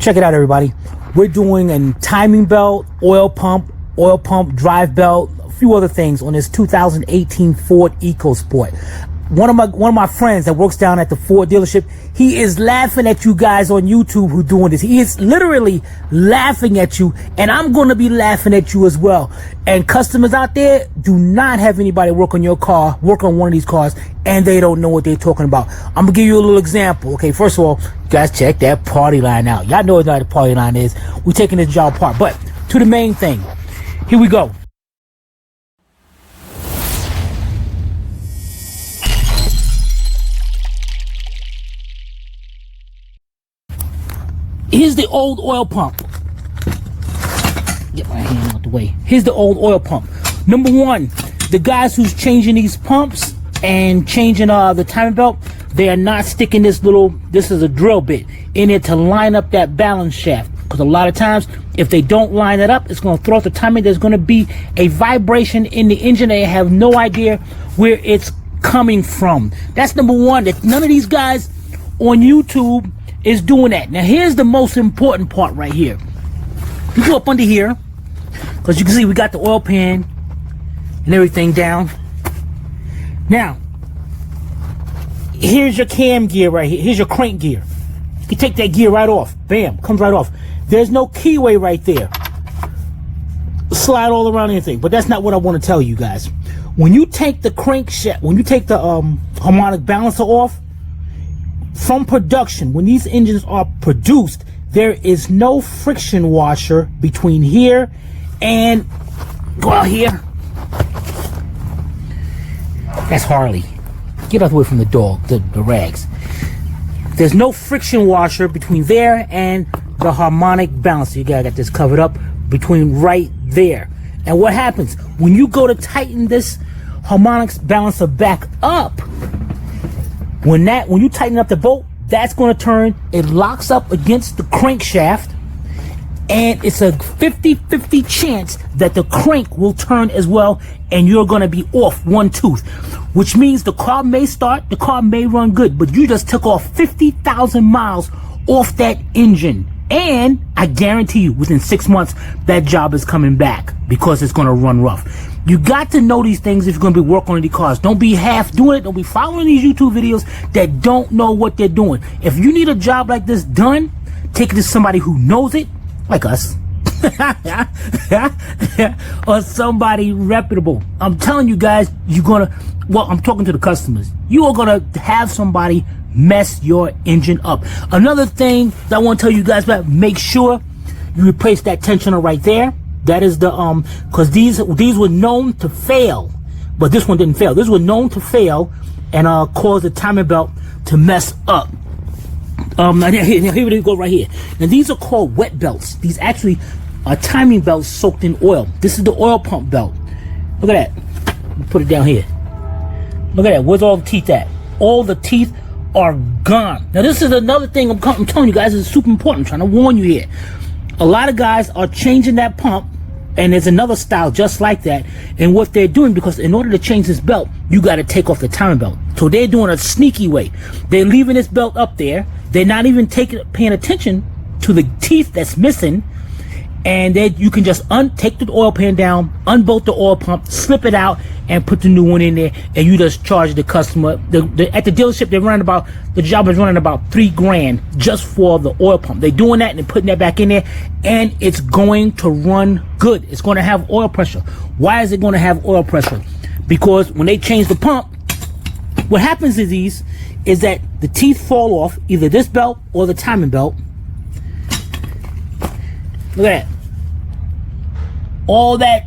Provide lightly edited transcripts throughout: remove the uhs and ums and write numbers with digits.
Check it out, everybody. We're doing a timing belt, oil pump, drive belt, a few other things on this 2018 Ford EcoSport. One of my friends that works down at the Ford dealership, he is laughing at you guys on YouTube who doing this. He is literally laughing at you, and I'm going to be laughing at you as well. And customers out there, do not have anybody work on your car, work on one of these cars, and they don't know what they're talking about. I'm going to give you a little example. Okay, first of all, you guys check that party line out. Y'all know what the party line is. We're taking this job apart. But to the main thing, here we go. Here's the old oil pump. Get my hand out the way. Here's the old oil pump. Number one, the guys who's changing these pumps and changing the timing belt, they are not sticking this is a drill bit in it to line up that balance shaft. Because a lot of times, if they don't line it up, it's going to throw out the timing. There's going to be a vibration in the engine. They have no idea where it's coming from. That's number one. That none of these guys on YouTube is doing that. Now here's the most important part right here. You go up under here, because you can see we got the oil pan and everything down. Now here's your cam gear right here. Here's your crank gear. You can take that gear right off. Bam, comes right off. There's no keyway right there. Slide all around anything, but that's not what I want to tell you guys. When you take the crankshaft, when you take the harmonic balancer off from production, when these engines are produced, there is no friction washer between here and go out here. That's Harley. Get out of the way from the dog, the rags. There's no friction washer between there and the harmonic balancer. You gotta get this covered up between right there. And what happens when you go to tighten this harmonics balancer back up? When you tighten up the bolt, that's going to turn, it locks up against the crankshaft, and it's a 50-50 chance that the crank will turn as well, and you're going to be off one tooth, which means the car may start, the car may run good, but you just took off 50,000 miles off that engine. And I guarantee you, within 6 months, that job is coming back because it's going to run rough. You got to know these things if you're going to be working on these cars. Don't be half doing it. Don't be following these YouTube videos that don't know what they're doing. If you need a job like this done, take it to somebody who knows it, like us, or somebody reputable. I'm telling you guys, I'm talking to the customers. You are going to have somebody mess your engine up. Another thing that I want to tell you guys about, make sure you replace that tensioner right there. That is the because these were known to fail, but this one didn't fail. This was known to fail and cause the timing belt to mess up. Here we go right here. Now these are called wet belts. These actually are timing belts soaked in oil. This is the oil pump belt. Look at that. Put it down here. Look at that. Where's all the teeth at? All the teeth are gone. Now this is another thing I'm telling you guys is super important. I'm trying to warn you here. A lot of guys are changing that pump, and there's another style just like that. And what they're doing, because in order to change this belt, you got to take off the timing belt. So they're doing a sneaky way. They're leaving this belt up there. They're not even paying attention to the teeth that's missing. And then you can just take the oil pan down, unbolt the oil pump, slip it out, and put the new one in there, and you just charge the customer. At the dealership, the job is running about $3,000 just for the oil pump. They're doing that and they're putting that back in there, and it's going to run good. It's going to have oil pressure. Why is it going to have oil pressure? Because when they change the pump, what happens is that the teeth fall off, either this belt or the timing belt. Look at that. All that,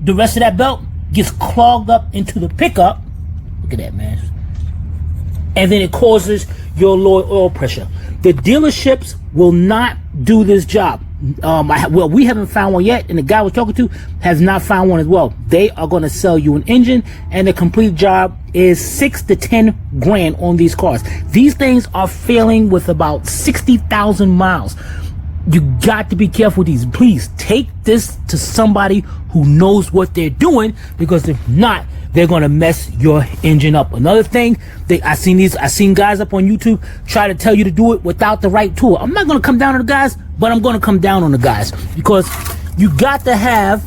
the rest of that belt gets clogged up into the pickup. Look at that, man. And then it causes your low oil pressure. The dealerships will not do this job. Well, we haven't found one yet, and the guy we're talking to has not found one as well. They are going to sell you an engine, and the complete job is $6,000 to $10,000 on these cars. These things are failing with about 60,000 miles. You got to be careful with these. Please take this to somebody who knows what they're doing, because if not, they're gonna mess your engine up. Another thing, I seen guys up on YouTube try to tell you to do it without the right tool. I'm not gonna come down on the guys, but I'm gonna come down on the guys because you got to have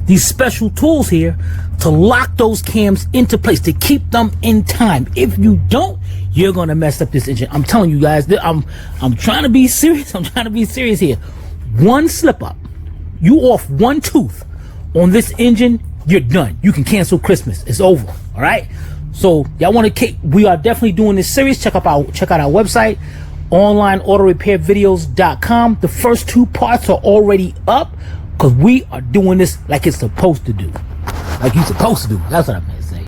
these special tools here to lock those cams into place, to keep them in time. If you don't, you're gonna mess up this engine. I'm telling you guys, I'm trying to be serious. I'm trying to be serious here. One slip up, you off one tooth on this engine, you're done. You can cancel Christmas. It's over. All right. So y'all want to? We are definitely doing this series. Check out our website, onlineautorepairvideos.com. The first 2 parts are already up because we are doing this like it's supposed to do. Like you're supposed to do. That's what I mean.